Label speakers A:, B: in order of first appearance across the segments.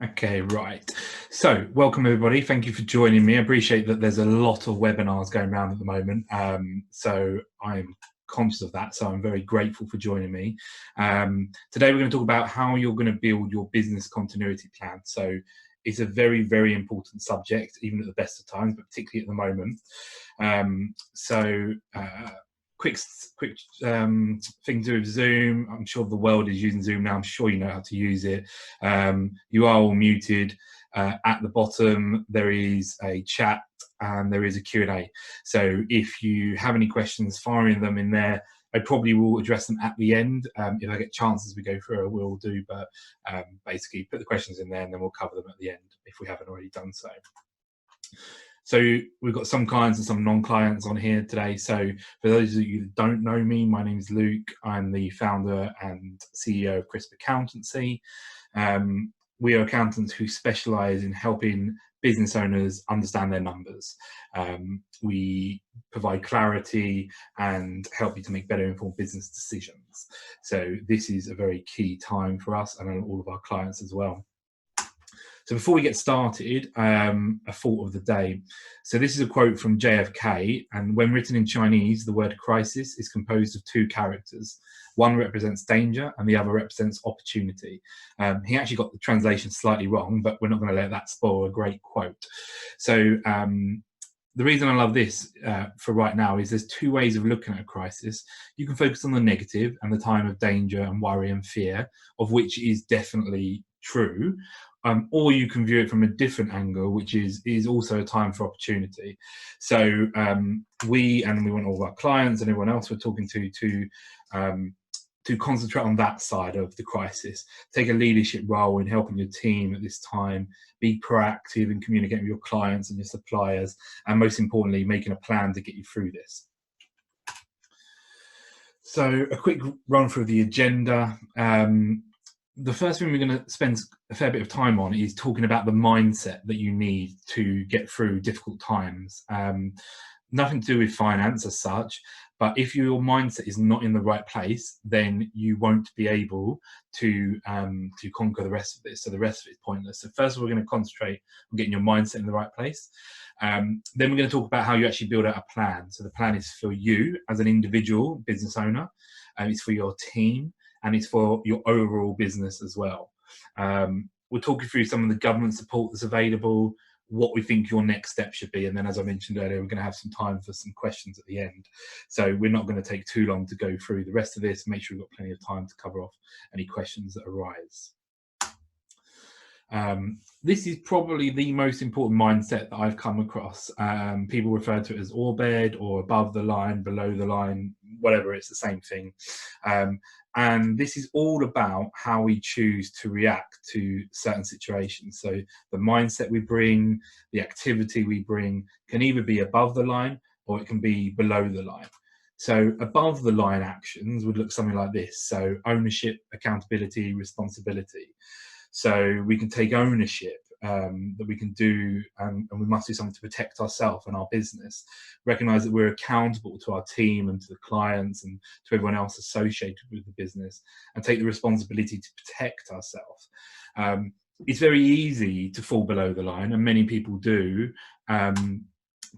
A: Okay, right. So welcome everybody. Thank you for joining me. I appreciate that there's a lot of webinars going around at the moment. So I'm conscious of that. So I'm very grateful for joining me. Today we're going to talk about how you're going to build your business continuity plan. So it's a very, very important subject, even at the best of times, but particularly at the moment. Quick thing to do with Zoom. I'm sure the world is using Zoom now. I'm sure you know how to use it. You are all muted. At the bottom, there is a chat and there is a Q&A. So if you have any questions, firing them in there. I probably will address them at the end. If I get chances as we go through, I will do. But basically, put the questions in there and then we'll cover them at the end if we haven't already done so. So we've got some clients and some non-clients on here today. So for those of you that don't know me, my name is Luke. I'm the founder and CEO of Crisp Accountancy. We are accountants who specialize in helping business owners understand their numbers. We provide clarity and help you to make better informed business decisions. So this is a very key time for us and all of our clients as well. So before we get started, a thought of the day. So this is a quote from JFK, and when written in Chinese, the word crisis is composed of two characters. One represents danger and the other represents opportunity. He actually got the translation slightly wrong, but we're not going to let that spoil a great quote. So the reason I love this for right now is there's two ways of looking at a crisis. You can focus on the negative and the time of danger and worry and fear, of which is definitely true. Or you can view it from a different angle, which is also a time for opportunity. So we want all of our clients and everyone else we're talking to concentrate on that side of the crisis, take a leadership role in helping your team at this time, be proactive in communicating with your clients and your suppliers, and most importantly, making a plan to get you through this. So a quick run through the agenda. The first thing we're going to spend a fair bit of time on is talking about the mindset that you need to get through difficult times. Nothing to do with finance as such, but if your mindset is not in the right place, then you won't be able to conquer the rest of this. So the rest of it is pointless. So first of all, we're going to concentrate on getting your mindset in the right place. Then we're going to talk about how you actually build out a plan. So the plan is for you as an individual business owner, it's for your team, and it's for your overall business as well. We'll talk you through some of the government support that's available, what we think your next step should be, and then as I mentioned earlier, we're going to have some time for some questions at the end. So we're not going to take too long to go through the rest of this. Make sure we've got plenty of time to cover off any questions that arise. This is probably the most important mindset that I've come across. People refer to it as orbed or above the line, below the line, whatever, it's the same thing. And this is all about how we choose to react to certain situations. So the mindset we bring, the activity we bring can either be above the line or it can be below the line. So above the line actions would look something like this. So ownership, accountability, responsibility. So we can take ownership that we can do, and we must do something to protect ourselves and our business. Recognize that we're accountable to our team and to the clients and to everyone else associated with the business, and take the responsibility to protect ourselves. It's very easy to fall below the line, and many people do,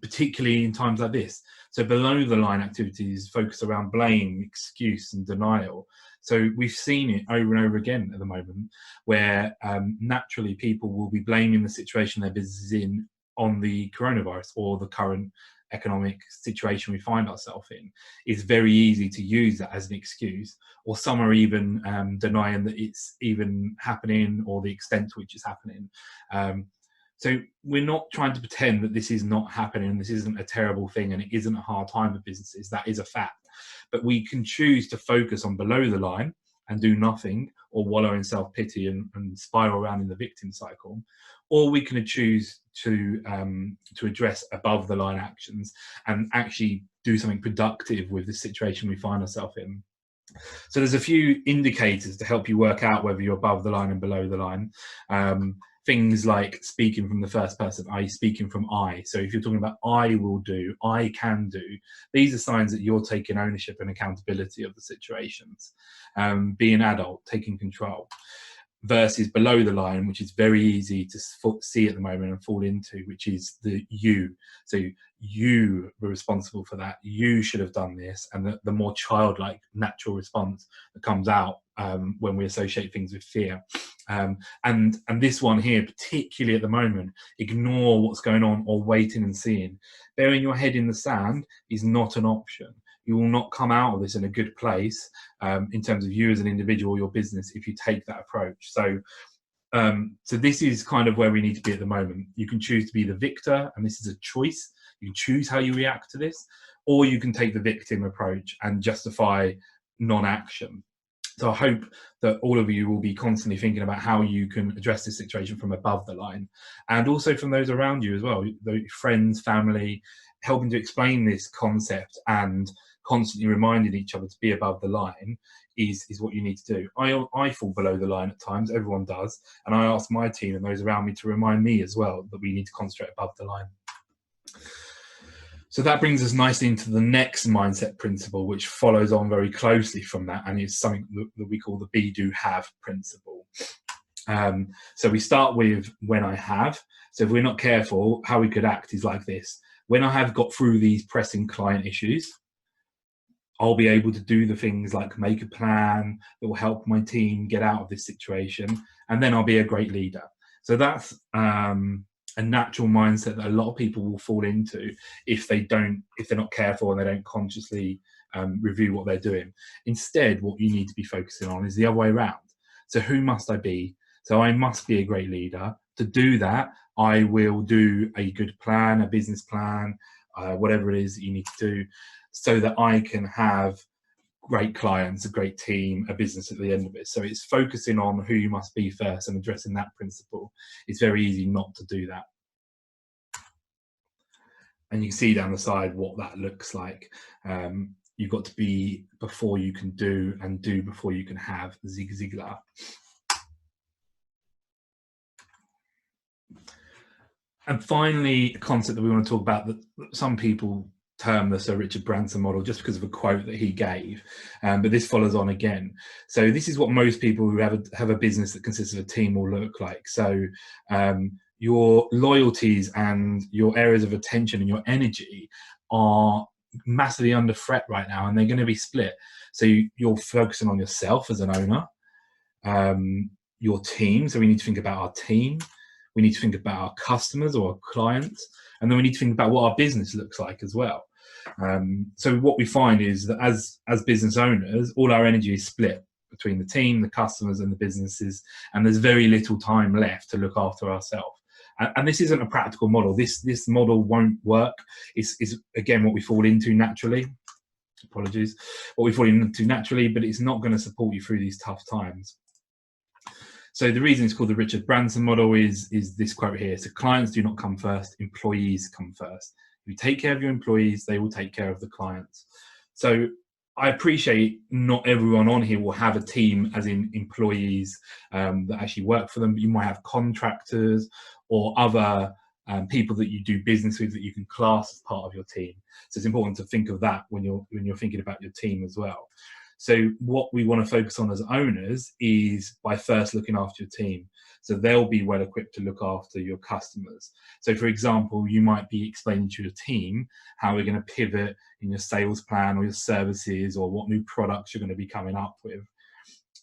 A: particularly in times like this. So below the line activities focus around blame, excuse, and denial. So we've seen it over and over again at the moment, where naturally people will be blaming the situation their business is in on the coronavirus or the current economic situation we find ourselves in. It's very easy to use that as an excuse, or some are even denying that it's even happening or the extent to which it's happening. So we're not trying to pretend that this is not happening, this isn't a terrible thing, and it isn't a hard time for businesses. That is a fact. But we can choose to focus on below the line and do nothing, or wallow in self-pity and spiral around in the victim cycle. Or we can choose to address above the line actions and actually do something productive with the situation we find ourselves in. So there's a few indicators to help you work out whether you're above the line and below the line. Things like speaking from the first person, i.e. speaking from I. So if you're talking about I will do, I can do, these are signs that you're taking ownership and accountability of the situations. Be an adult, taking control. versus below the line, which is very easy to see at the moment and fall into, which is the you. So you were responsible for that. You should have done this. And the more childlike, natural response that comes out when we associate things with fear. And this one here, particularly at the moment, ignore what's going on or waiting and seeing. Burying your head in the sand is not an option. You will not come out of this in a good place in terms of you as an individual or your business if you take that approach. So this is kind of where we need to be at the moment. You can choose to be the victor, and this is a choice. You can choose how you react to this, or you can take the victim approach and justify non-action. So I hope that all of you will be constantly thinking about how you can address this situation from above the line, and also from those around you as well, friends, family, helping to explain this concept and constantly reminding each other to be above the line is what you need to do. I fall below the line at times, everyone does, and I ask my team and those around me to remind me as well that we need to concentrate above the line. So that brings us nicely into the next mindset principle, which follows on very closely from that, and is something that we call the be, do, have principle. So we start with when I have. So if we're not careful, how we could act is like this. When I have got through these pressing client issues, I'll be able to do the things like make a plan that will help my team get out of this situation, and then I'll be a great leader. So that's a natural mindset that a lot of people will fall into if they're not careful and they don't consciously review what they're doing. Instead, what you need to be focusing on is the other way around. So who must I be? So I must be a great leader. To do that, I will do a good plan, a business plan, whatever it is that you need to do, so that I can have great clients, a great team, a business at the end of it. So it's focusing on who you must be first and addressing that principle. It's very easy not to do that. And you can see down the side what that looks like. You've got to be before you can do, and do before you can have. Zig Ziglar. And finally, a concept that we want to talk about that some people term the Sir Richard Branson model just because of a quote that he gave, but this follows on again. So this is what most people who have a business that consists of a team will look like. So your loyalties and your areas of attention and your energy are massively under threat right now, and they're going to be split. So you're focusing on yourself as an owner, your team. So we need to think about our team. We need to think about our customers or our clients, and then we need to think about what our business looks like as well. So what we find is that as business owners, all our energy is split between the team, the customers, and the businesses, and there's very little time left to look after ourselves. And this isn't a practical model. This model won't work. It's again what we fall into naturally. Apologies, what we fall into naturally, but it's not going to support you through these tough times. So the reason it's called the Richard Branson model is this quote here. So clients do not come first, employees come first. If you take care of your employees, they will take care of the clients. So I appreciate not everyone on here will have a team as in employees that actually work for them. But you might have contractors or other people that you do business with that you can class as part of your team. So it's important to think of that when you're thinking about your team as well. So what we want to focus on as owners is by first looking after your team. So they'll be well equipped to look after your customers. So for example, you might be explaining to your team how we're going to pivot in your sales plan or your services or what new products you're going to be coming up with.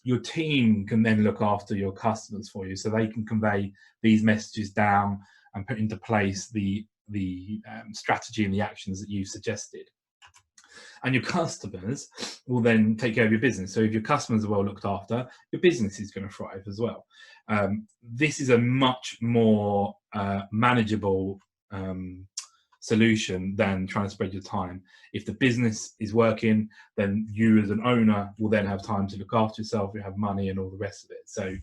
A: Your team can then look after your customers for you, so they can convey these messages down and put into place the strategy and the actions that you've suggested. And your customers will then take care of your business. So if your customers are well looked after, your business is going to thrive as well. This is a much more manageable solution than trying to spread your time. If the business is working, then you as an owner will then have time to look after yourself, you have money and all the rest of it. So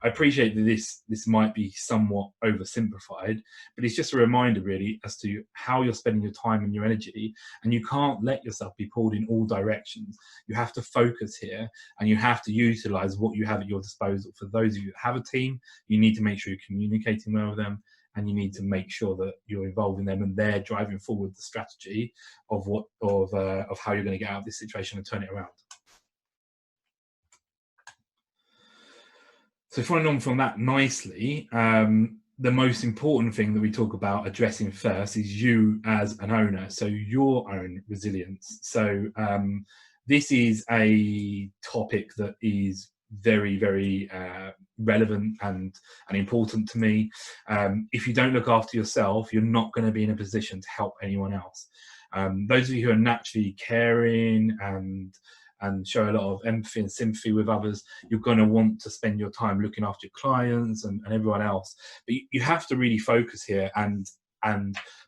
A: I appreciate that this might be somewhat oversimplified, but it's just a reminder really as to how you're spending your time and your energy, and you can't let yourself be pulled in all directions. You have to focus here, and you have to utilize what you have at your disposal. For those of you that have a team, you need to make sure you're communicating well with them, and you need to make sure that you're involving them and they're driving forward the strategy of how you're going to get out of this situation and turn it around. So following on from that nicely, the most important thing that we talk about addressing first is you as an owner, so your own resilience. So this is a topic that is very, very relevant and important to me. If you don't look after yourself, you're not going to be in a position to help anyone else. Those of you who are naturally caring and show a lot of empathy and sympathy with others, you're going to want to spend your time looking after your clients and everyone else. But you have to really focus here and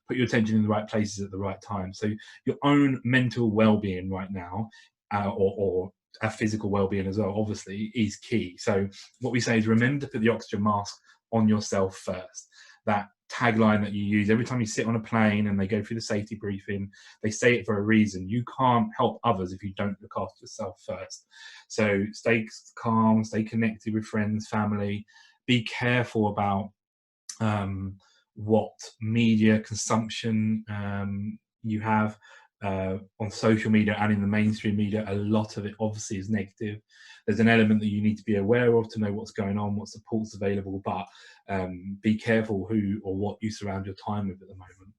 A: put your attention in the right places at the right time. So your own mental well-being right now, or our physical well-being as well, obviously, is key. So what we say is remember to put the oxygen mask on yourself first. That tagline that you use every time you sit on a plane and they go through the safety briefing, they say it for a reason. You can't help others if you don't look after yourself first. So stay calm, stay connected with friends, family. Be careful about what media consumption you have on social media and in the mainstream media. A lot of it obviously is negative. There's an element that you need to be aware of to know what's going on, what support's available, but be careful who or what you surround your time with at the moment.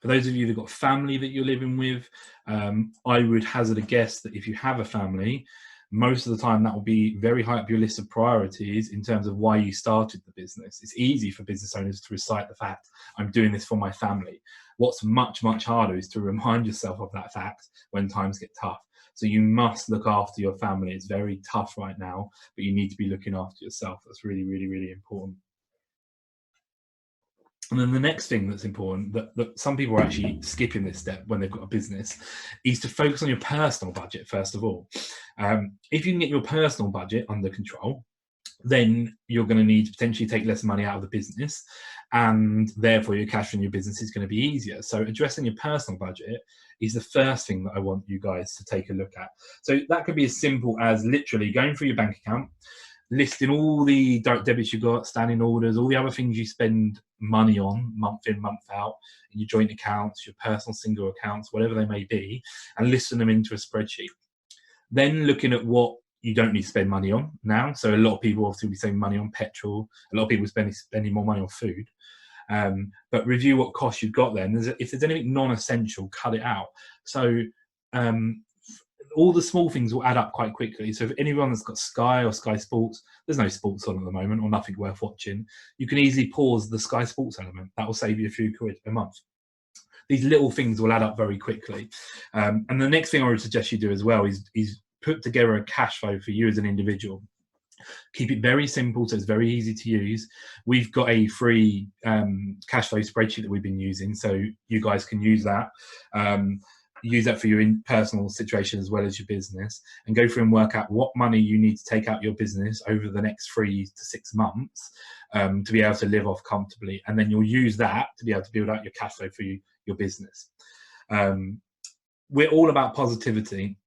A: For those of you that got family that you're living with, I would hazard a guess that if you have a family, most of the time that will be very high up your list of priorities in terms of why you started the business. It's easy for business owners to recite the fact, I'm doing this for my family. What's much, much harder is to remind yourself of that fact when times get tough. So you must look after your family. It's very tough right now, but you need to be looking after yourself. That's really, really, really important. And then the next thing that's important, that some people are actually skipping this step when they've got a business, is to focus on your personal budget first of all. If you can get your personal budget under control, then you're going to need to potentially take less money out of the business, and therefore your cash from your business is going to be easier. So addressing your personal budget is the first thing that I want you guys to take a look at. So that could be as simple as literally going through your bank account, listing all the direct debits you've got, standing orders, all the other things you spend money on month in, month out, in your joint accounts, your personal single accounts, whatever they may be, and listing them into a spreadsheet. Then looking at what you don't need to spend money on now. So a lot of people obviously will be saving money on petrol. A lot of people are spending more money on food. But review what costs you've got then. If there's anything non-essential, cut it out. So all the small things will add up quite quickly. So if anyone that's got Sky or Sky Sports, there's no sports on at the moment or nothing worth watching, you can easily pause the Sky Sports element. That will save you a few quid a month. These little things will add up very quickly. And the next thing I would suggest you do as well is put together a cash flow for you as an individual. Keep it very simple so it's very easy to use. We've got a free cash flow spreadsheet that we've been using, so you guys can use that. Use that for your personal situation as well as your business, and go through and work out what money you need to take out your business over the next 3 to 6 months to be able to live off comfortably. And then you'll use that to be able to build out your cash flow for your business. We're all about positivity.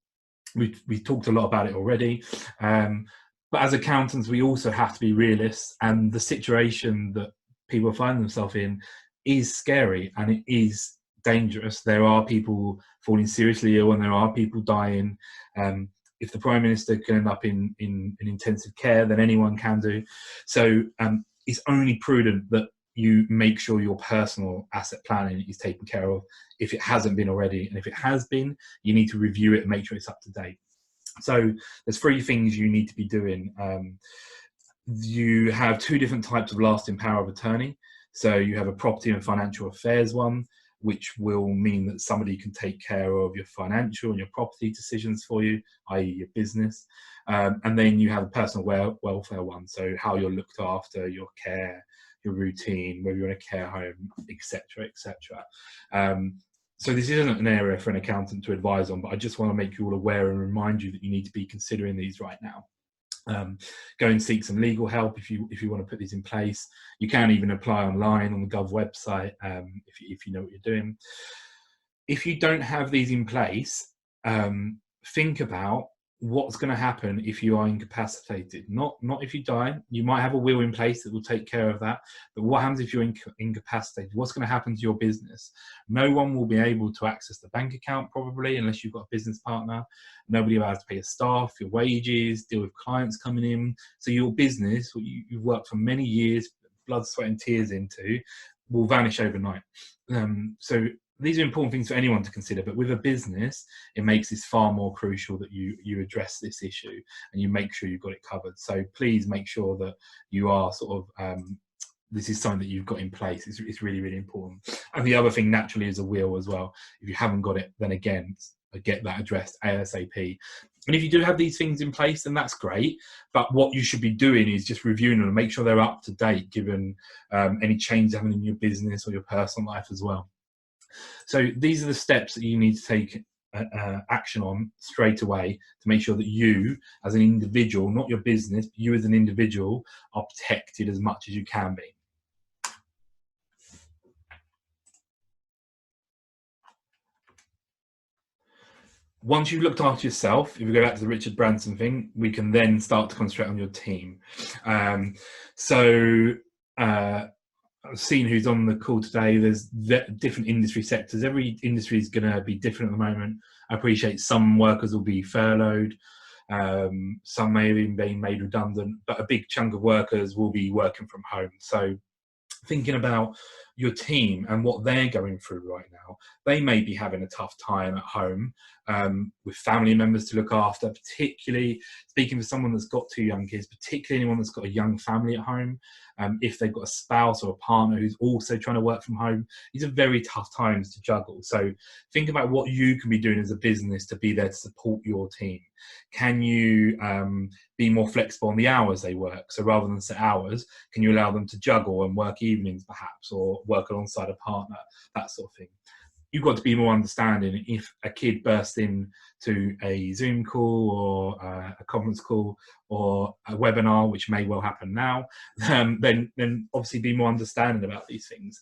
A: We've talked a lot about it already. But as accountants, we also have to be realists, and the situation that people find themselves in is scary and it is dangerous. There are people falling seriously ill and there are people dying. If the Prime Minister can end up in intensive care, then anyone can do. So it's only prudent that you make sure your personal asset planning is taken care of if it hasn't been already. And if it has been, you need to review it and make sure it's up to date. So there's 3 things you need to be doing. You have 2 different types of lasting power of attorney. So you have a property and financial affairs one, which will mean that somebody can take care of your financial and your property decisions for you, i.e. your business. And then you have a personal welfare one, so how you're looked after, your care, your routine, whether you're in a care home, etc., etc. So this isn't an area for an accountant to advise on, but I just want to make you all aware and remind you that you need to be considering these right now. Go and seek some legal help if you want to put these in place. You can even apply online on the Gov website if you know what you're doing. If you don't have these in place, think about what's going to happen if you are incapacitated. Not if you die. You might have a will in place that will take care of that, but what happens if you're incapacitated? What's going to happen to your business? No one will be able to access the bank account, probably, unless you've got a business partner. Nobody will have to pay your staff, your wages, deal with clients coming in. So your business, what you've worked for many years, blood, sweat and tears into, will vanish overnight. So these are important things for anyone to consider, but with a business, it makes this far more crucial that you address this issue and you make sure you've got it covered. So please make sure that you are sort of, this is something that you've got in place. It's really, really important. And the other thing naturally is a will as well. If you haven't got it, then again, get that addressed ASAP. And if you do have these things in place, then that's great. But what you should be doing is just reviewing them and make sure they're up to date, given any changes happening in your business or your personal life as well. So these are the steps that you need to take action on straight away to make sure that you as an individual, not your business, but you as an individual, are protected as much as you can be. Once you've looked after yourself, if we go back to the Richard Branson thing, we can then start to concentrate on your team. I've seen who's on the call today. There's different industry sectors. Every industry is going to be different at the moment. I appreciate some workers will be furloughed. Some may have even been made redundant, but a big chunk of workers will be working from home. So thinking about your team and what they're going through right now, they may be having a tough time at home with family members to look after, particularly speaking for someone that's got 2 young kids, particularly anyone that's got a young family at home. If they've got a spouse or a partner who's also trying to work from home, these are very tough times to juggle. So think about what you can be doing as a business to be there to support your team. Can you be more flexible on the hours they work? So rather than set hours, can you allow them to juggle and work evenings perhaps, or work alongside a partner, that sort of thing? You've got to be more understanding. If a kid bursts in to a Zoom call or a conference call or a webinar, which may well happen now, then obviously be more understanding about these things.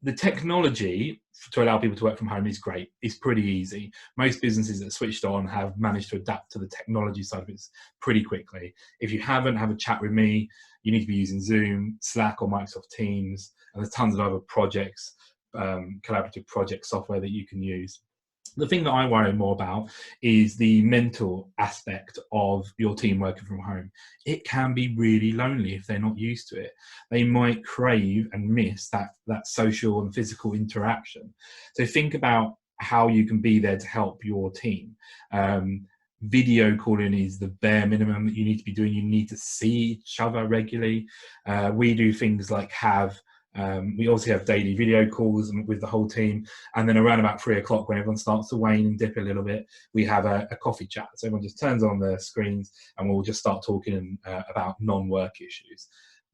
A: The technology to allow people to work from home is great. It's pretty easy. Most businesses that are switched on have managed to adapt to the technology side of it pretty quickly. If you haven't, have a chat with me. You need to be using Zoom, Slack or Microsoft Teams, and there's tons of other projects, collaborative project software that you can use. The thing that I worry more about is the mental aspect of your team working from home. It can be really lonely if they're not used to it. They might crave and miss that social and physical interaction. So think about how you can be there to help your team. Video calling is the bare minimum that you need to be doing. You need to see each other regularly. We do things like we also have daily video calls with the whole team, and then around about 3 o'clock, when everyone starts to wane and dip a little bit, we have a coffee chat. So everyone just turns on their screens and we'll just start talking about non-work issues.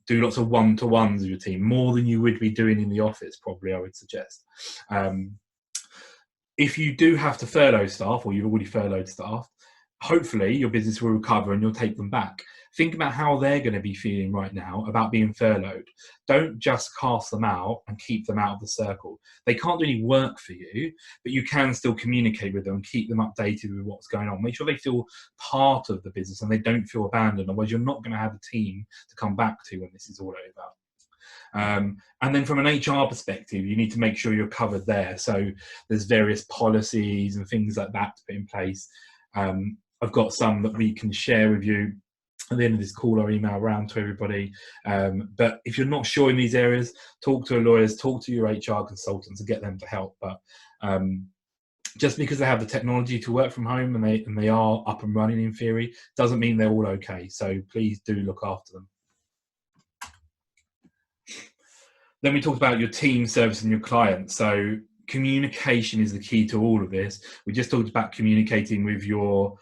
A: Do lots of one-to-ones with your team, more than you would be doing in the office, probably, I would suggest. If you do have to furlough staff, or you've already furloughed staff, hopefully your business will recover and you'll take them back. Think about how they're going to be feeling right now about being furloughed. Don't just cast them out and keep them out of the circle. They can't do any work for you, but you can still communicate with them and keep them updated with what's going on. Make sure they feel part of the business and they don't feel abandoned, otherwise you're not going to have a team to come back to when this is all over. And then from an HR perspective, you need to make sure you're covered there. So there's various policies and things like that to put in place. I've got some that we can share with you at the end of this call or email around to everybody. But if you're not sure in these areas, talk to lawyers, talk to your HR consultants and get them to help. But just because they have the technology to work from home and they are up and running in theory, doesn't mean they're all okay. So please do look after them. Then we talked about your team service and your clients. So communication is the key to all of this. We just talked about communicating with your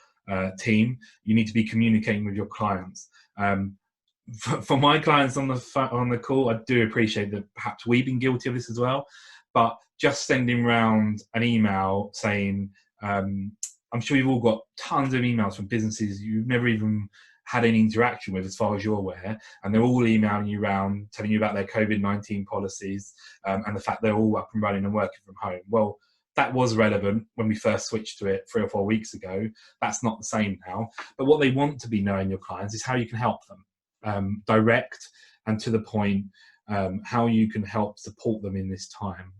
A: team. You need to be communicating with your clients. For my clients on the call, I do appreciate that perhaps we've been guilty of this as well, but just sending around an email saying, I'm sure you've all got tons of emails from businesses you've never even had any interaction with as far as you're aware, and they're all emailing you around telling you about their COVID-19 policies and the fact they're all up and running and working from home. Well, that was relevant when we first switched to it 3 or 4 weeks ago. That's not the same now. But what they want to be knowing, your clients, is how you can help them, direct and to the point, how you can help support them in this time.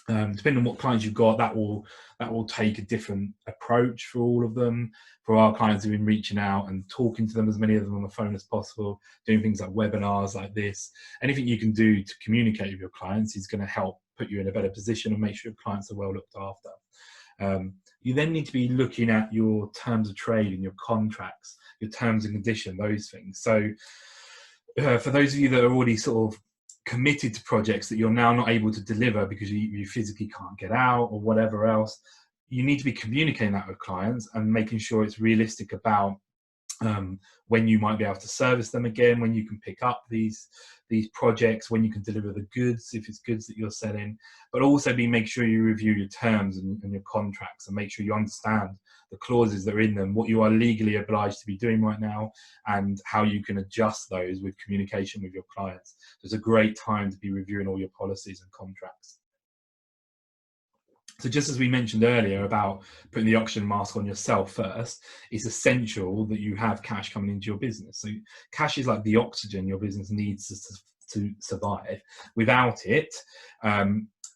A: Depending on what clients you've got, that will take a different approach for all of them. For our clients who've been reaching out and talking to them, as many of them on the phone as possible, doing things like webinars like this. Anything you can do to communicate with your clients is going to help put you in a better position and make sure your clients are well looked after. You then need to be looking at your terms of trade and your contracts, your terms and conditions, those things. So for those of you that are already sort of committed to projects that you're now not able to deliver because you physically can't get out or whatever else, you need to be communicating that with clients and making sure it's realistic about when you might be able to service them again, when you can pick up these projects, when you can deliver the goods, if it's goods that you're selling, but also make sure you review your terms and your contracts and make sure you understand the clauses that are in them, what you are legally obliged to be doing right now, and how you can adjust those with communication with your clients. So it's a great time to be reviewing all your policies and contracts. So just as we mentioned earlier about putting the oxygen mask on yourself first, it's essential that you have cash coming into your business. So cash is like the oxygen your business needs to survive. Without it,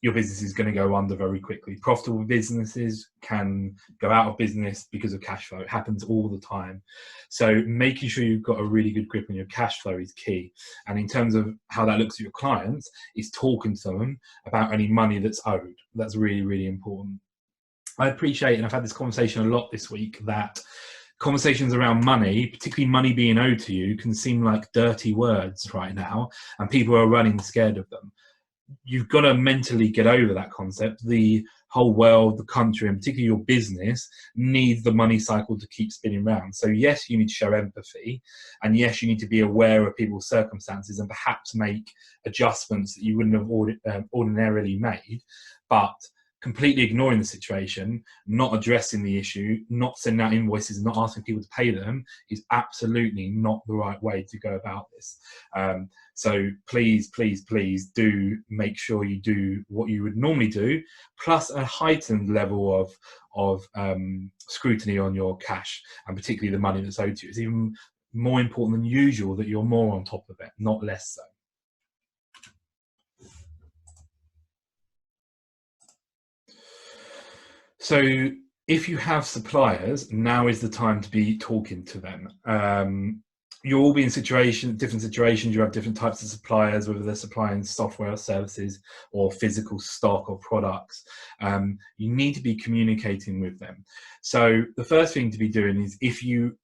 A: your business is going to go under very quickly. Profitable businesses can go out of business because of cash flow. It happens all the time. So making sure you've got a really good grip on your cash flow is key. And in terms of how that looks at your clients, is talking to them about any money that's owed. That's really, really important. I appreciate, and I've had this conversation a lot this week, that conversations around money, particularly money being owed to you, can seem like dirty words right now, and people are running scared of them. You've got to mentally get over that concept. The whole world, the country, and particularly your business needs the money cycle to keep spinning round. So yes, you need to show empathy, and yes, you need to be aware of people's circumstances and perhaps make adjustments that you wouldn't have ordinarily made, but completely ignoring the situation, not addressing the issue, not sending out invoices, not asking people to pay them is absolutely not the right way to go about this. So please, please, please do make sure you do what you would normally do, plus a heightened level of scrutiny on your cash, and particularly the money that's owed to you. It's even more important than usual that you're more on top of it, not less so. So if you have suppliers, now is the time to be talking to them. You'll all be in different situations. You have different types of suppliers, whether they're supplying software or services or physical stock or products. You need to be communicating with them. So the first thing to be doing is, if you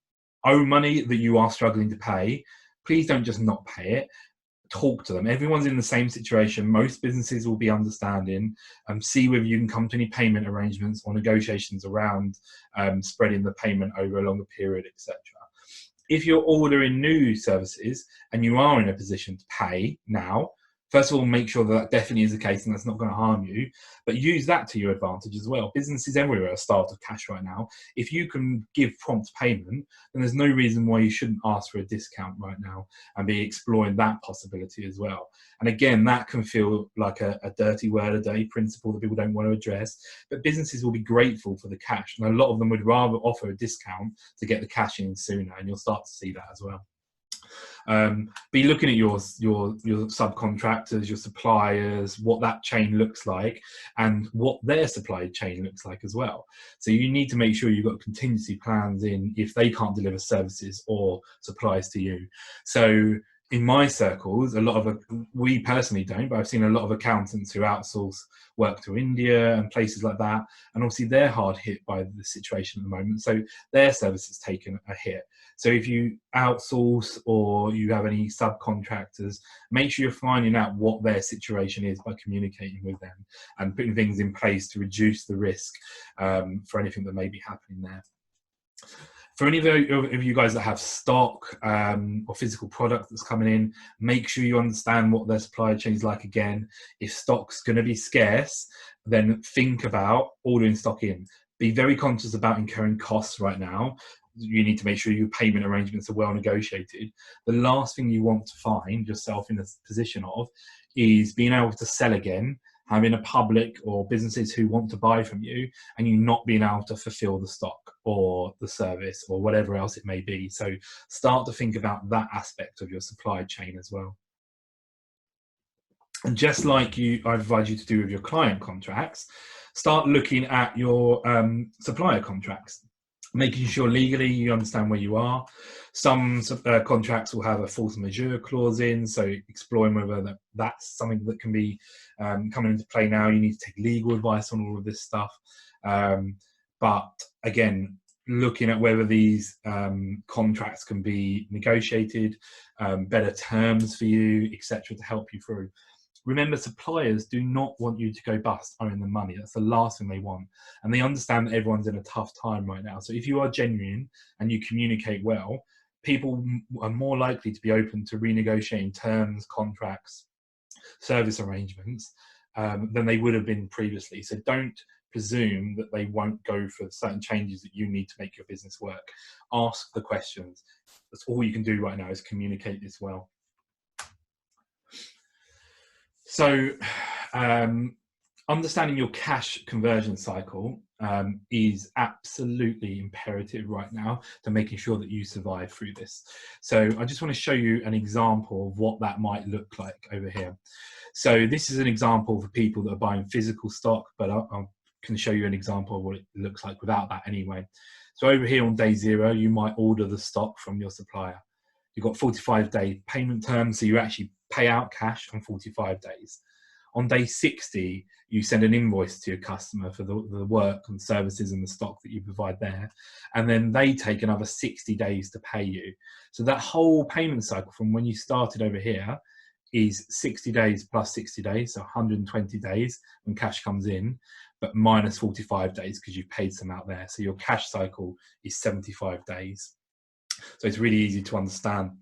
A: owe money that you are struggling to pay, please don't just not pay it. Talk to them. Everyone's in the same situation. Most businesses will be understanding. See whether you can come to any payment arrangements or negotiations around spreading the payment over a longer period, etc. If you're ordering new services and you are in a position to pay now, first of all, make sure that definitely is the case and that's not going to harm you, but use that to your advantage as well. Businesses everywhere are starved of cash right now. If you can give prompt payment, then there's no reason why you shouldn't ask for a discount right now and be exploring that possibility as well. And again, that can feel like a dirty word a day principle that people don't want to address, but businesses will be grateful for the cash, and a lot of them would rather offer a discount to get the cash in sooner, and you'll start to see that as well. Be looking at your subcontractors, your suppliers, what that chain looks like, and what their supply chain looks like as well. So you need to make sure you've got contingency plans in if they can't deliver services or supplies to you. So in my circles, we personally don't, but I've seen a lot of accountants who outsource work to India and places like that, and obviously they're hard hit by the situation at the moment, so their service has taken a hit. So if you outsource or you have any subcontractors, make sure you're finding out what their situation is by communicating with them and putting things in place to reduce the risk for anything that may be happening there. For any of you guys that have stock or physical product that's coming in, make sure you understand what their supply chain is like again. If stock's going to be scarce, then think about ordering stock in. Be very conscious about incurring costs right now. You need to make sure your payment arrangements are well negotiated. The last thing you want to find yourself in a position of is being able to sell again having a public or businesses who want to buy from you, and you not being able to fulfill the stock or the service or whatever else it may be. So start to think about that aspect of your supply chain as well. And just like I advise you to do with your client contracts, start looking at your supplier contracts, making sure legally you understand where you are. Some contracts will have a force majeure clause in, so exploring whether that's something that can be coming into play now. You need to take legal advice on all of this stuff. But again, looking at whether these contracts can be negotiated, better terms for you, etc., to help you through. Remember, suppliers do not want you to go bust owing them money. That's the last thing they want. And they understand that everyone's in a tough time right now. So if you are genuine and you communicate well, people are more likely to be open to renegotiating terms, contracts, service arrangements than they would have been previously. So don't presume that they won't go for certain changes that you need to make your business work. Ask the questions. That's all you can do right now, is communicate this well. So understanding your cash conversion cycle is absolutely imperative right now to making sure that you survive through this. So I just want to show you an example of what that might look like over here. So this is an example for people that are buying physical stock, but I can show you an example of what it looks like without that anyway. So over here on day 0, you might order the stock from your supplier. You've got 45-day payment terms, so you actually pay out cash on 45 days. On day 60, you send an invoice to your customer for the work and services and the stock that you provide there, and then they take another 60 days to pay you. So that whole payment cycle from when you started over here is 60 days plus 60 days, so 120 days when cash comes in, but minus 45 days because you've paid some out there. So your cash cycle is 75 days. So it's really easy to understand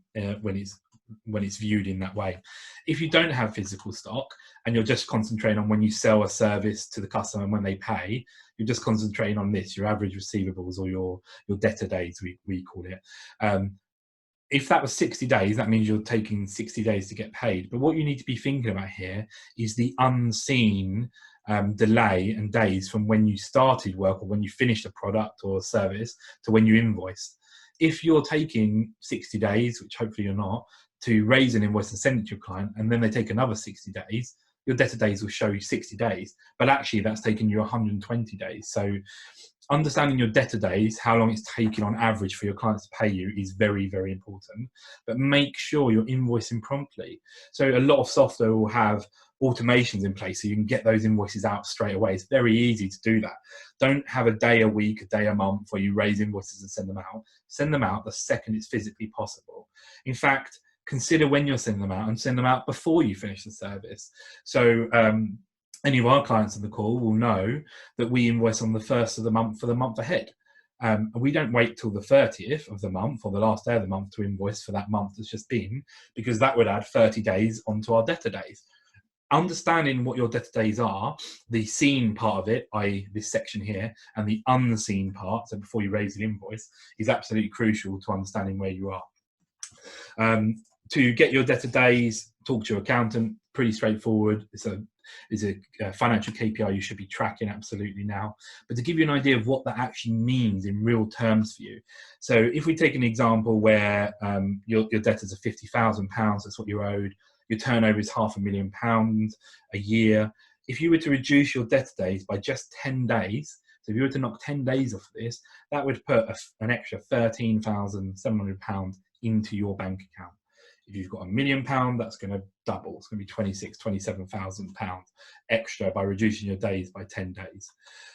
A: when it's viewed in that way. If you don't have physical stock and you're just concentrating on when you sell a service to the customer and when they pay, you're just concentrating on this, your average receivables, or your debtor days, we call it. If that was 60 days, that means you're taking 60 days to get paid. But what you need to be thinking about here is the unseen delay and days from when you started work or when you finished a product or a service to when you invoiced. If you're taking 60 days, which hopefully you're not, to raise an invoice and send it to your client, and then they take another 60 days, your debtor days will show you 60 days, but actually that's taken you 120 days. So understanding your debtor days, how long it's taking on average for your clients to pay you, is very, very important. But make sure you're invoicing promptly. So a lot of software will have automations in place so you can get those invoices out straight away. It's very easy to do that. Don't have a day a week, a day a month where you raise invoices and send them out. Send them out the second it's physically possible. In fact, consider when you're sending them out, and send them out before you finish the service. So any of our clients on the call will know that we invoice on the 1st of the month for the month ahead. And we don't wait till the 30th of the month or the last day of the month to invoice for that month that's just been, because that would add 30 days onto our debtor days. Understanding what your debtor days are, the seen part of it, i.e. this section here, and the unseen part, so before you raise an invoice, is absolutely crucial to understanding where you are. To get your debtor days, talk to your accountant, pretty straightforward. It's a financial KPI you should be tracking absolutely now. But to give you an idea of what that actually means in real terms for you. So if we take an example where your debtors are £50,000, that's what you're owed, your turnover is £500,000 a year. If you were to reduce your debtor days by just 10 days, so if you were to knock 10 days off this, that would put an extra £13,700 into your bank account. If you've got £1 million, that's going to double. It's going to be £27,000 extra by reducing your days by 10 days.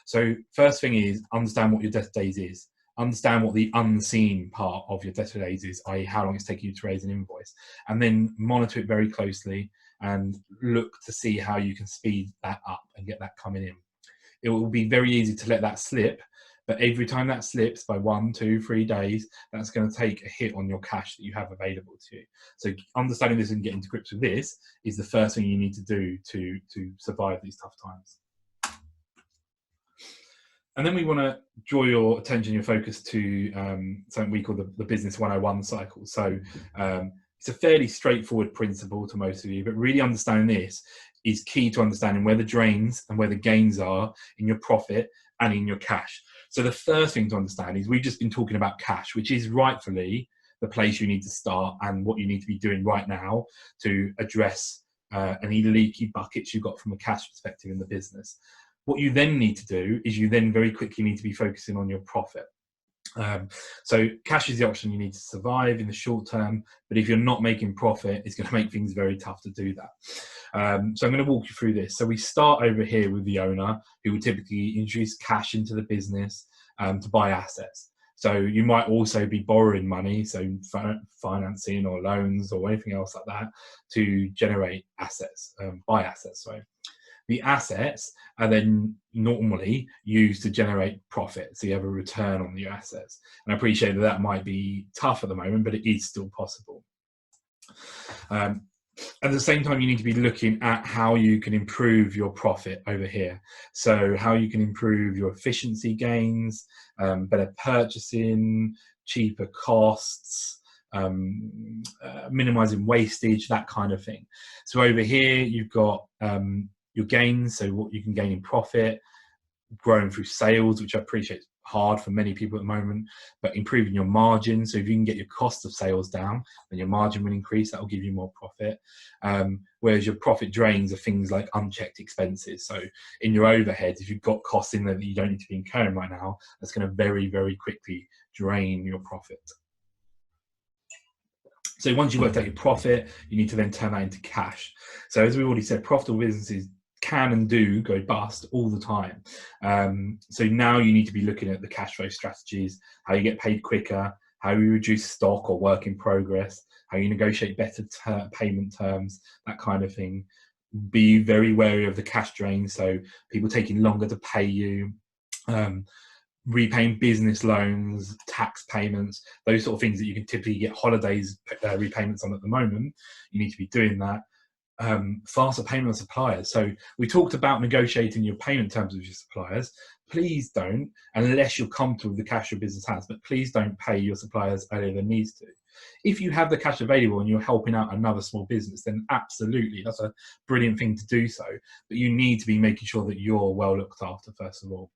A: So first thing is, understand what your debtor days is. Understand what the unseen part of your debtor days is, i.e. how long it's taking you to raise an invoice. And then monitor it very closely and look to see how you can speed that up and get that coming in. It will be very easy to let that slip, but every time that slips by 1, 2, 3 days, that's going to take a hit on your cash that you have available to you. So understanding this and getting to grips with this is the first thing you need to do to survive these tough times. And then we want to draw your attention, your focus to something we call the Business 101 cycle. So It's a fairly straightforward principle to most of you, but really understanding this is key to understanding where the drains and where the gains are in your profit and in your cash. So the first thing to understand is we've just been talking about cash, which is rightfully the place you need to start and what you need to be doing right now to address any leaky buckets you've got from a cash perspective in the business. What you then need to do is you then very quickly need to be focusing on your profit. So cash is the option you need to survive in the short term, but if you're not making profit, it's going to make things very tough to do that. So I'm going to walk you through this. So we start over here with the owner, who would typically introduce cash into the business to buy assets. So you might also be borrowing money, so financing or loans or anything else like that to generate assets, buy assets, sorry. The assets are then normally used to generate profit, so you have a return on your assets. And I appreciate that that might be tough at the moment, but it is still possible. At the same time, you need to be looking at how you can improve your profit over here. So how you can improve your efficiency gains, better purchasing, cheaper costs, minimizing wastage, that kind of thing. So over here, you've got your gains, so what you can gain in profit, growing through sales, which I appreciate is hard for many people at the moment, but improving your margin. So if you can get your cost of sales down, then your margin will increase. That will give you more profit. Whereas your profit drains are things like unchecked expenses. So in your overheads, if you've got costs in there that you don't need to be incurring right now, that's going to very, very quickly drain your profit. So once you've worked out your profit, you need to then turn that into cash. So as we already said, profitable businesses can and do go bust all the time. So now you need to be looking at the cash flow strategies, how you get paid quicker, how you reduce stock or work in progress, how you negotiate better payment terms, that kind of thing. Be very wary of the cash drain, so people taking longer to pay you, repaying business loans, tax payments, those sort of things that you can typically get holidays repayments on at the moment. You need to be doing that. Faster payment of suppliers. So we talked about negotiating your payment terms with your suppliers. Please don't, unless you're comfortable with the cash your business has, but please don't pay your suppliers earlier than needs to. If you have the cash available and you're helping out another small business, then absolutely, that's a brilliant thing to do so. But you need to be making sure that you're well looked after, first of all.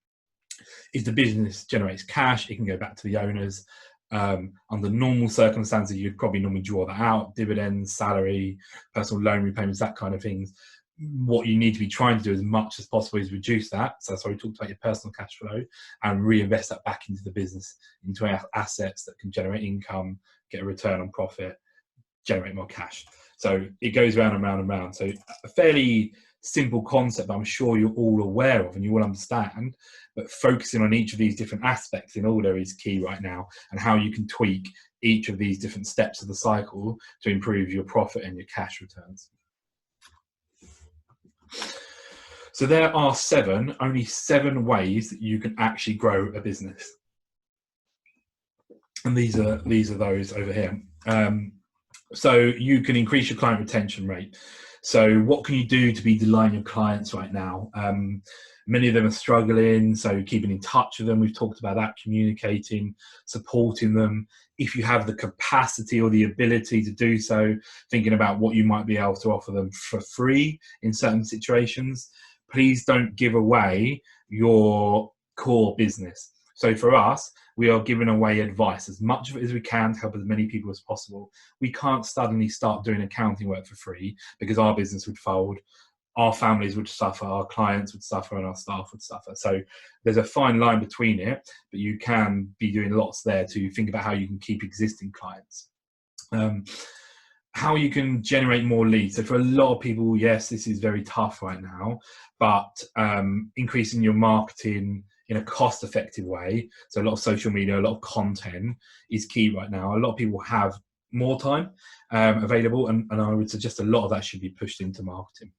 A: If the business generates cash, it can go back to the owners. Under normal circumstances, you'd probably normally draw that out, dividends, salary, personal loan repayments, that kind of things. What you need to be trying to do as much as possible is reduce that. So that's why we talked about your personal cash flow, and reinvest that back into the business, into assets that can generate income, get a return on profit, generate more cash. So it goes round and round and round. So a fairly simple concept I'm sure you're all aware of and you will understand, but focusing on each of these different aspects in order is key right now, and how you can tweak each of these different steps of the cycle to improve your profit and your cash returns. So there are only seven ways that you can actually grow a business. And these are those over here. So you can increase your client retention rate. So what can you do to be delighting your clients right now? Many of them are struggling, so keeping in touch with them. We've talked about that, communicating, supporting them. If you have the capacity or the ability to do so, thinking about what you might be able to offer them for free in certain situations. Please don't give away your core business. So for us, we are giving away advice, as much of it as we can, to help as many people as possible. We can't suddenly start doing accounting work for free, because our business would fold, our families would suffer, our clients would suffer, and our staff would suffer. So there's a fine line between it, but you can be doing lots there to think about how you can keep existing clients. How you can generate more leads. So for a lot of people, yes, this is very tough right now, but increasing your marketing in a cost-effective way, so a lot of social media, a lot of content is key right now. A lot of people have more time available, and I would suggest a lot of that should be pushed into marketing.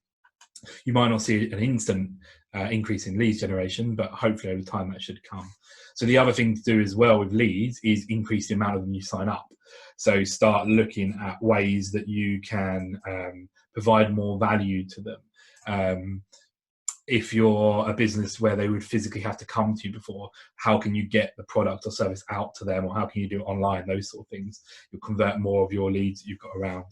A: You might not see an instant increase in leads generation, but hopefully over time that should come. So the other thing to do as well with leads is increase the amount of them you sign up. So start looking at ways that you can provide more value to them. if you're a business where they would physically have to come to you before, how can you get the product or service out to them, or how can you do it online? Those sort of things. You'll convert more of your leads that you've got around.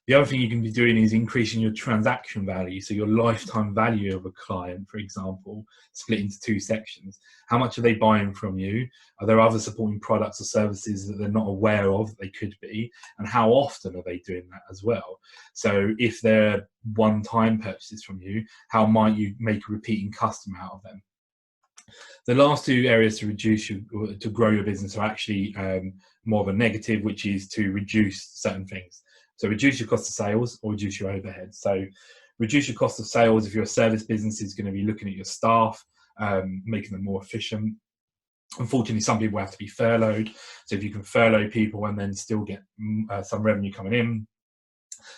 A: The other thing you can be doing is increasing your transaction value. So your lifetime value of a client, for example, split into two sections. How much are they buying from you? Are there other supporting products or services that they're not aware of that they could be? And how often are they doing that as well? So if they're one-time purchases from you, how might you make a repeating customer out of them? The last two areas to grow your business are actually more of a negative, which is to reduce certain things. So reduce your cost of sales or reduce your overhead. So reduce your cost of sales if you're a service business is going to be looking at your staff, making them more efficient. Unfortunately, some people have to be furloughed. So if you can furlough people and then still get some revenue coming in,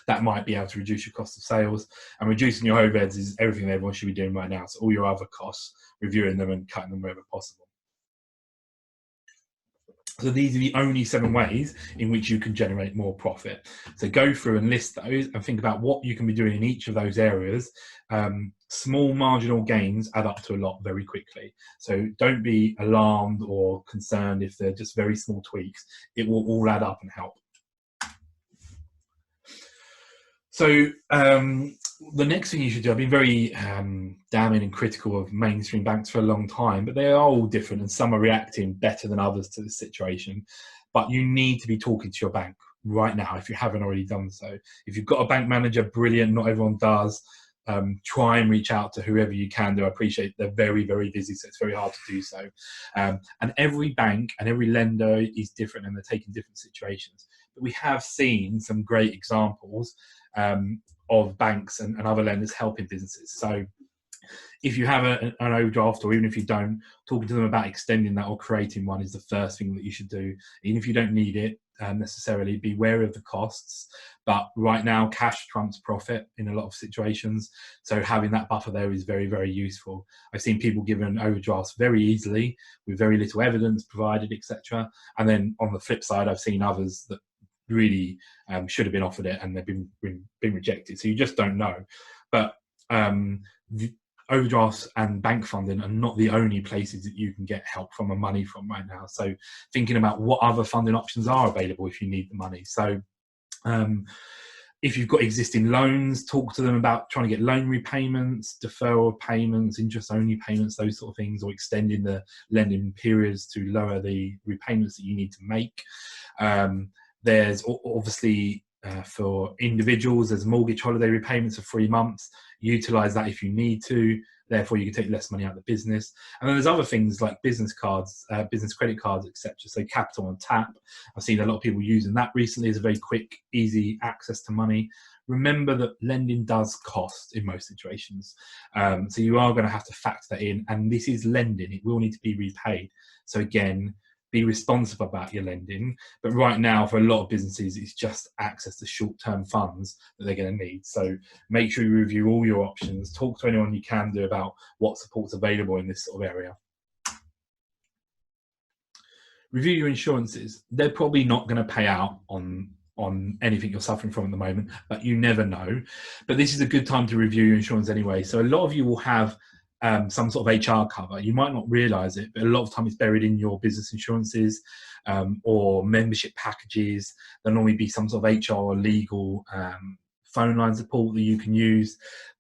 A: that might be able to reduce your cost of sales. And reducing your overheads is everything that everyone should be doing right now. So all your other costs, reviewing them and cutting them wherever possible. So these are the only 7 ways in which you can generate more profit. So go through and list those and think about what you can be doing in each of those areas. Small marginal gains add up to a lot very quickly. So don't be alarmed or concerned if they're just very small tweaks. It will all add up and help. So the next thing you should do, I've been very damning and critical of mainstream banks for a long time, but they are all different and some are reacting better than others to the situation. But you need to be talking to your bank right now if you haven't already done so. If you've got a bank manager, brilliant, not everyone does. Try and reach out to whoever you can do. I appreciate they're very, very busy, so it's very hard to do so. And every bank and every lender is different and they're taking different situations. But we have seen some great examples of banks and other lenders helping businesses. So if you have an overdraft, or even if you don't, talking to them about extending that or creating one is the first thing that you should do. Even if you don't need it necessarily, be wary of the costs. But right now, cash trumps profit in a lot of situations. So having that buffer there is very, very useful. I've seen people given overdrafts very easily with very little evidence provided, etc. And then on the flip side, I've seen others that really should have been offered it and they've been rejected. So you just don't know. But the overdrafts and bank funding are not the only places that you can get help from and money from right now. So thinking about what other funding options are available if you need the money. So if you've got existing loans, talk to them about trying to get loan repayments, deferral payments, interest-only payments, those sort of things, or extending the lending periods to lower the repayments that you need to make. There's obviously for individuals, there's mortgage holiday repayments for 3 months. Utilize that if you need to. Therefore, you can take less money out of the business. And then there's other things like business cards, business credit cards, etc. So capital on tap. I've seen a lot of people using that recently as a very quick, easy access to money. Remember that lending does cost in most situations. So you are going to have to factor that in. And this is lending. It will need to be repaid. So again, be responsive about your lending. But right now, for a lot of businesses, it's just access to short-term funds that they're going to need. So make sure you review all your options. Talk to anyone you can do about what support's available in this sort of area. Review your insurances. They're probably not going to pay out on anything you're suffering from at the moment, but you never know. But this is a good time to review your insurance anyway. So a lot of you will have some sort of HR cover. You might not realize it, but a lot of time it's buried in your business insurances or membership packages. There'll normally be some sort of HR or legal phone line support that you can use.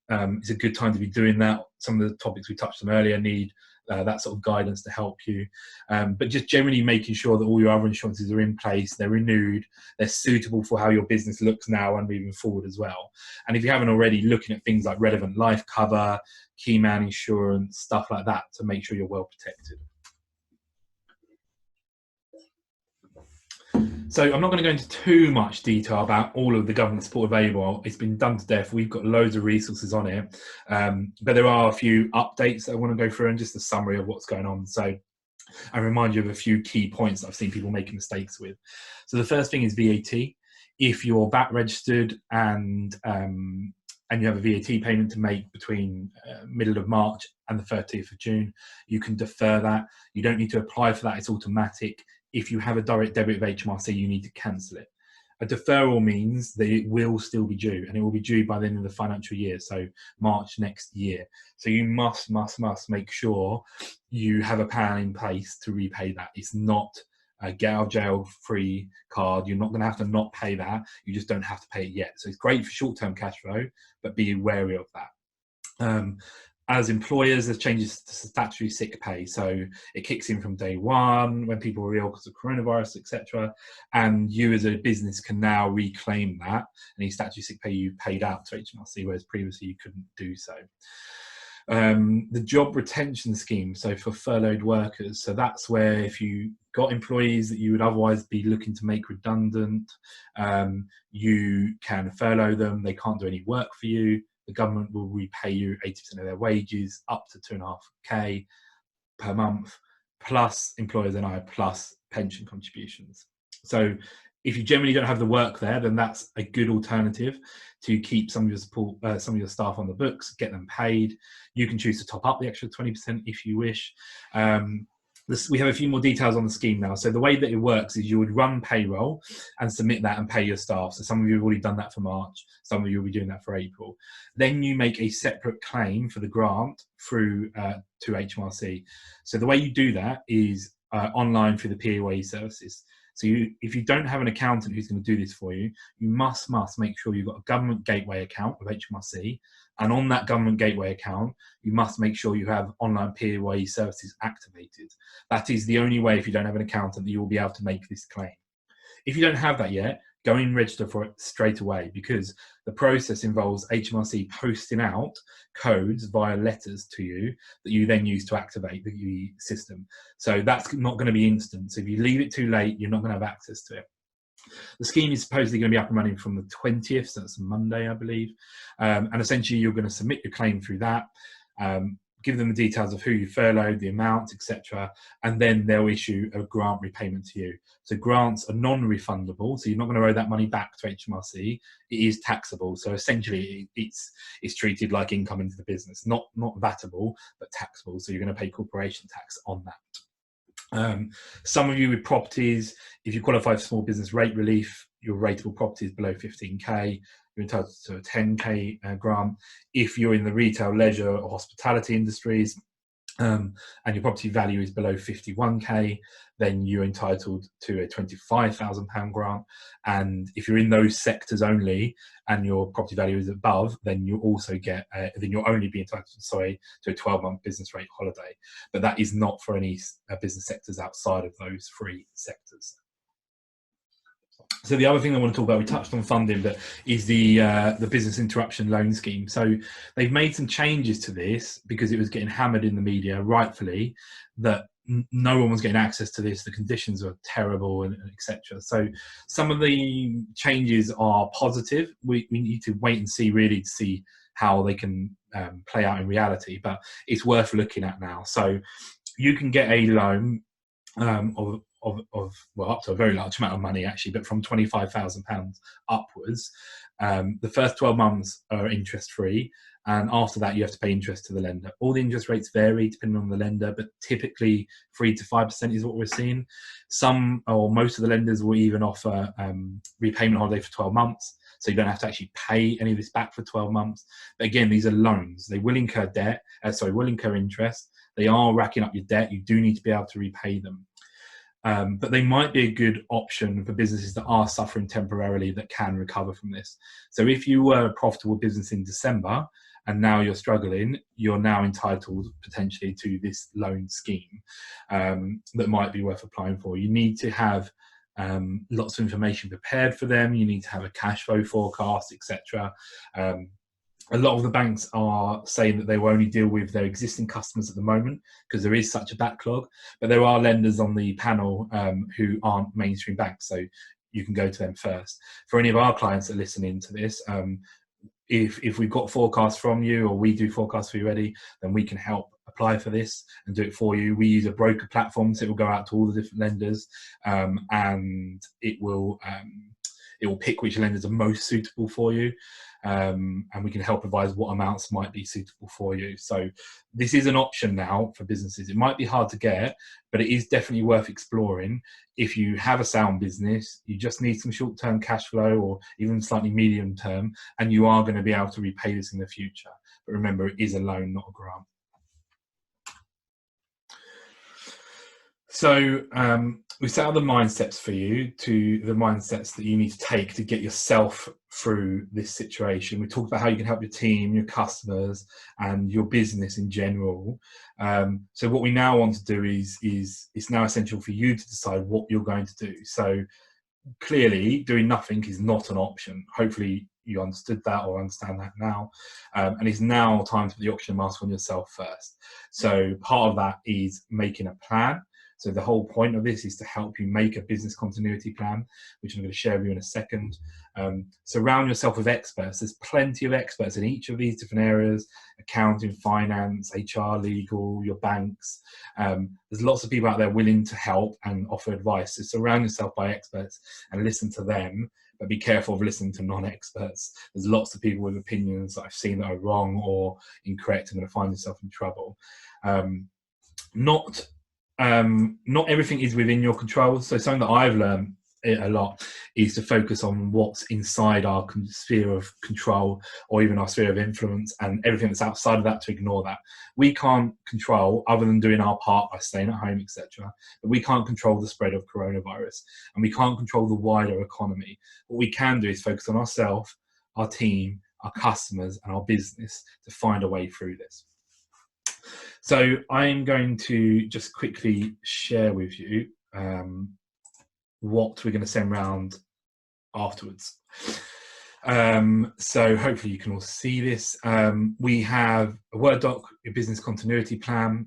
A: It's a good time to be doing that. Some of the topics we touched on earlier need that sort of guidance to help you. But just generally making sure that all your other insurances are in place, they're renewed, they're suitable for how your business looks now and moving forward as well. And if you haven't already, looking at things like relevant life cover, key man insurance, stuff like that to make sure you're well protected. So I'm not going to go into too much detail about all of the government support available. It's been done to death. We've got loads of resources on it. But there are a few updates that I want to go through and just a summary of what's going on. So I remind you of a few key points that I've seen people making mistakes with. So the first thing is VAT. If you're VAT registered and you have a VAT payment to make between middle of March and the 30th of June, you can defer that. You don't need to apply for that. It's automatic. If you have a direct debit of HMRC, you need to cancel it. A deferral means that it will still be due, and it will be due by the end of the financial year, so March next year. So you must make sure you have a plan in place to repay that. It's not a get out of jail free card. You're not going to have to not pay that. You just don't have to pay it yet. So it's great for short-term cash flow, but be wary of that. As employers, there's changes to statutory sick pay. So it kicks in from day one when people are ill because of coronavirus, etc. And you as a business can now reclaim that, any statutory sick pay you paid out to HMRC, whereas previously you couldn't do so. The job retention scheme, so for furloughed workers, so that's where if you got employees that you would otherwise be looking to make redundant, you can furlough them, they can't do any work for you, the government will repay you 80% of their wages up to 2.5k per month, plus employers and I, plus pension contributions. So if you generally don't have the work there, then that's a good alternative to keep some of your support, some of your staff on the books, get them paid. You can choose to top up the extra 20% if you wish. We have a few more details on the scheme now. So the way that it works is you would run payroll and submit that and pay your staff. So some of you have already done that for March, some of you will be doing that for April. Then you make a separate claim for the grant through to HMRC. So the way you do that is online through the PAYE services. So if you don't have an accountant who's going to do this for you, you must make sure you've got a government gateway account with HMRC. And on that government gateway account, you must make sure you have online PAYE services activated. That is the only way, if you don't have an accountant, that you will be able to make this claim. If you don't have that yet, go and register for it straight away, because the process involves HMRC posting out codes via letters to you that you then use to activate the system. So that's not going to be instant. So if you leave it too late, you're not going to have access to it. The scheme is supposedly going to be up and running from the 20th, so that's Monday, I believe. And essentially, you're going to submit your claim through that, give them the details of who you furloughed, the amount, etc., and then they'll issue a grant repayment to you. So grants are non-refundable, so you're not going to owe that money back to HMRC. It is taxable, so essentially it's treated like income into the business, not vatable, but taxable. So you're going to pay corporation tax on that. Some of you with properties, if you qualify for small business rate relief, your rateable property is below 15k, you're entitled to a 10k grant. If you're in the retail, leisure or hospitality industries, and your property value is below 51k, then you're entitled to a £25,000 grant. And if you're in those sectors only and your property value is above, then you also get then you'll only be entitled to a 12-month business rate holiday. But that is not for any business sectors outside of those three sectors. So the other thing I want to talk about, we touched on funding, but is the business interruption loan scheme. So they've made some changes to this because it was getting hammered in the media, rightfully, that no one was getting access to this, the conditions were terrible, and etc. So some of the changes are positive. We need to wait and see, really, to see how they can play out in reality, but it's worth looking at now. So you can get a loan of well, up to a very large amount of money, actually, but from £25,000 upwards. The first 12 months are interest free, and after that you have to pay interest to the lender. All the interest rates vary depending on the lender, but typically 3 to 5% is what we're seeing. Some or most of the lenders will even offer repayment holiday for 12 months, so you don't have to actually pay any of this back for 12 months. But again, these are loans. They will incur will incur interest. They are racking up your debt. You do need to be able to repay them. But they might be a good option for businesses that are suffering temporarily that can recover from this. So if you were a profitable business in December and now you're struggling, you're now entitled potentially to this loan scheme that might be worth applying for. You need to have lots of information prepared for them. You need to have a cash flow forecast, etc. A lot of the banks are saying that they will only deal with their existing customers at the moment because there is such a backlog, but there are lenders on the panel who aren't mainstream banks, so you can go to them first. For any of our clients that are listening to this, if we've got forecasts from you, or we do forecasts for you already, then we can help apply for this and do it for you. We use a broker platform, so it will go out to all the different lenders, and it will pick which lenders are most suitable for you. and we can help advise what amounts might be suitable for you. So this is an option now for businesses. It might be hard to get, but it is definitely worth exploring. If you have a sound business, you just need some short-term cash flow or even slightly medium term, and you are going to be able to repay this in the future. But remember, it is a loan, not a grant. So we set out the mindsets for you, to the mindsets that you need to take to get yourself through this situation. We talked about how you can help your team, your customers, and your business in general. So what we now want to do is it's now essential for you to decide what you're going to do. So clearly, doing nothing is not an option. Hopefully you understood that or understand that now. And it's now time to put the oxygen mask on yourself first. So part of that is making a plan. So the whole point of this is to help you make a business continuity plan, which I'm going to share with you in a second. Surround yourself with experts. There's plenty of experts in each of these different areas: accounting, finance, HR, legal, your banks. There's lots of people out there willing to help and offer advice. So surround yourself by experts and listen to them, but be careful of listening to non-experts. There's lots of people with opinions that I've seen that are wrong or incorrect, and going to find yourself in trouble. Not everything is within your control. So something that I've learned a lot is to focus on what's inside our sphere of control, or even our sphere of influence, and everything that's outside of that, to ignore that. We can't control, other than doing our part by staying at home, etc. But we can't control the spread of coronavirus, and we can't control the wider economy. What we can do is focus on ourselves, our team, our customers, and our business to find a way through this. So I'm going to just quickly share with you what we're going to send around afterwards. So hopefully you can all see this. We have a Word doc, a business continuity plan.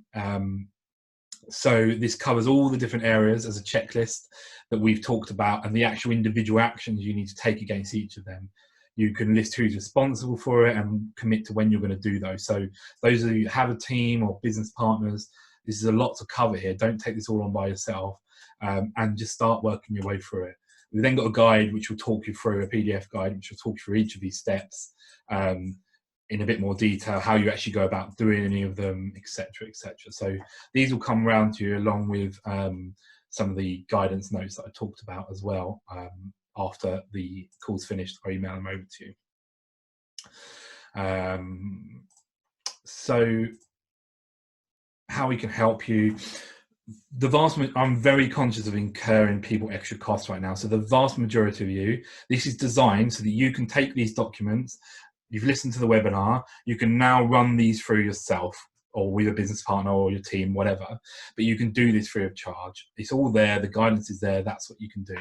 A: So this covers all the different areas as a checklist that we've talked about, and the actual individual actions you need to take against each of them. You can list who's responsible for it and commit to when you're going to do those. So those of you who have a team or business partners, this is a lot to cover here. Don't take this all on by yourself, and just start working your way through it. We've then got a guide which will talk you through, a PDF guide which will talk you through each of these steps in a bit more detail, how you actually go about doing any of them, etc., etc. So these will come around to you along with some of the guidance notes that I talked about as well. After the call's finished, I'll email them over to you. So how we can help you. I'm very conscious of incurring people extra costs right now. So the vast majority of you, this is designed so that you can take these documents, you've listened to the webinar, you can now run these through yourself or with a business partner or your team, whatever, but you can do this free of charge. It's all there, the guidance is there, that's what you can do.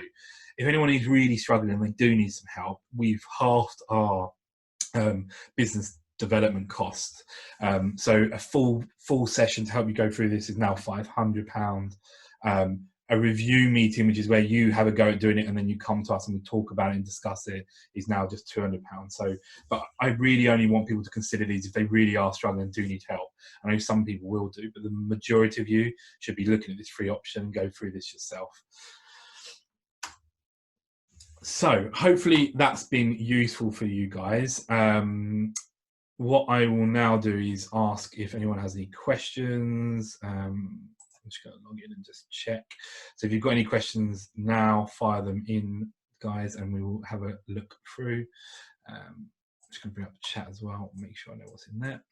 A: If anyone is really struggling and they do need some help, we've halved our business development costs. So a full session to help you go through this is now £500. A review meeting, which is where you have a go at doing it and then you come to us and we talk about it and discuss it, is now just £200. So, but I really only want people to consider these if they really are struggling and do need help. I know some people will do, but the majority of you should be looking at this free option, go through this yourself. So hopefully that's been useful for you guys. What I will now do is ask if anyone has any questions. I'm just going to log in and just check. So if you've got any questions now, fire them in, guys, and we will have a look through. I'm just going to bring up the chat as well, make sure I know what's in there.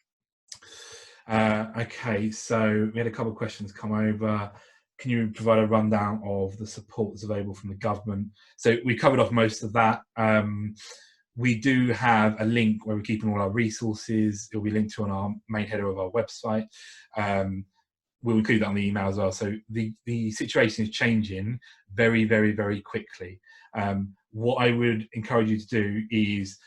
A: Okay, so we had a couple of questions come over. Can you provide a rundown of the support that's available from the government? So we covered off most of that. We do have a link where we're keeping all our resources. It'll be linked to on our main header of our website. We'll include that on the email as well. So the situation is changing very, very, very quickly. What I would encourage you to do is,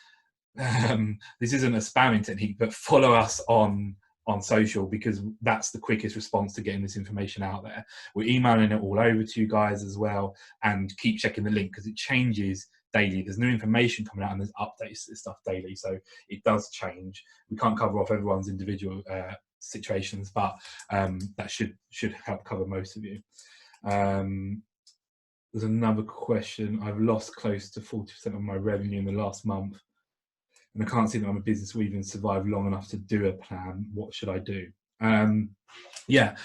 A: this isn't a spamming technique, but follow us on social, because that's the quickest response to getting this information out there. We're emailing it all over to you guys as well, and keep checking the link because it changes daily. There's new information coming out and there's updates to this stuff daily, so it does change. We can't cover off everyone's individual situations, but that should help cover most of you. There's another question. I've lost close to 40% of my revenue in the last month. and I can't see that my business will even survive long enough to do a plan. What should I do? Yeah,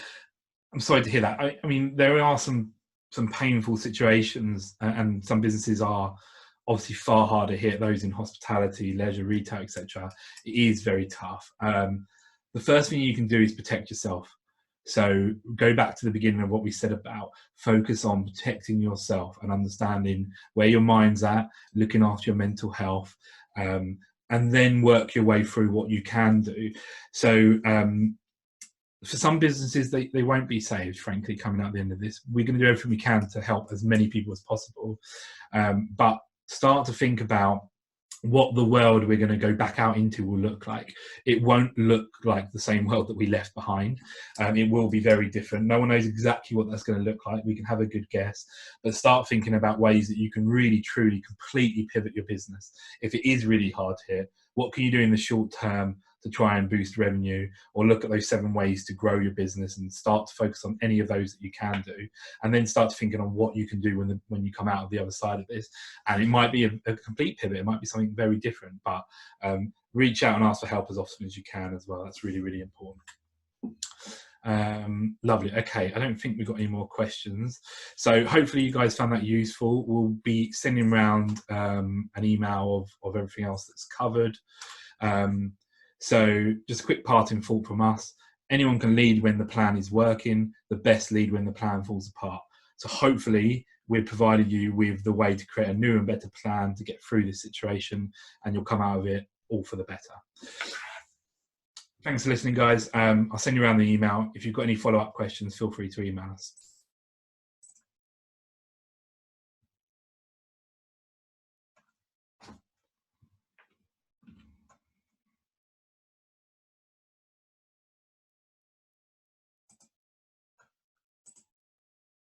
A: I'm sorry to hear that. I mean, there are some painful situations, and some businesses are obviously far harder hit. Those in hospitality, leisure, retail, etc. It is very tough. The first thing you can do is protect yourself. So go back to the beginning of what we said about focus on protecting yourself and understanding where your mind's at, looking after your mental health, and then work your way through what you can do. So for some businesses, they won't be saved, frankly, coming out at the end of this. We're going to do everything we can to help as many people as possible. But start to think about what the world we're going to go back out into will look like. It won't look like the same world that we left behind. It will be very different. No one knows exactly what that's going to look like. We can have a good guess, but start thinking about ways that you can really, truly, completely pivot your business. If it is really hard hit, what can you do in the short term to try and boost revenue, or look at those 7 ways to grow your business and start to focus on any of those that you can do, and then start thinking on what you can do when you come out of the other side of this. And it might be a complete pivot, it might be something very different, but reach out and ask for help as often as you can as well. That's really, really important. Lovely. Okay, I don't think we've got any more questions, so hopefully you guys found that useful. We'll be sending around an email of everything else that's covered. So just a quick parting thought from us: anyone can lead when the plan is working, the best lead when the plan falls apart. So hopefully we've provided you with the way to create a new and better plan to get through this situation, and you'll come out of it all for the better. Thanks for listening, guys. I'll send you around the email. If you've got any follow-up questions, feel free to email us.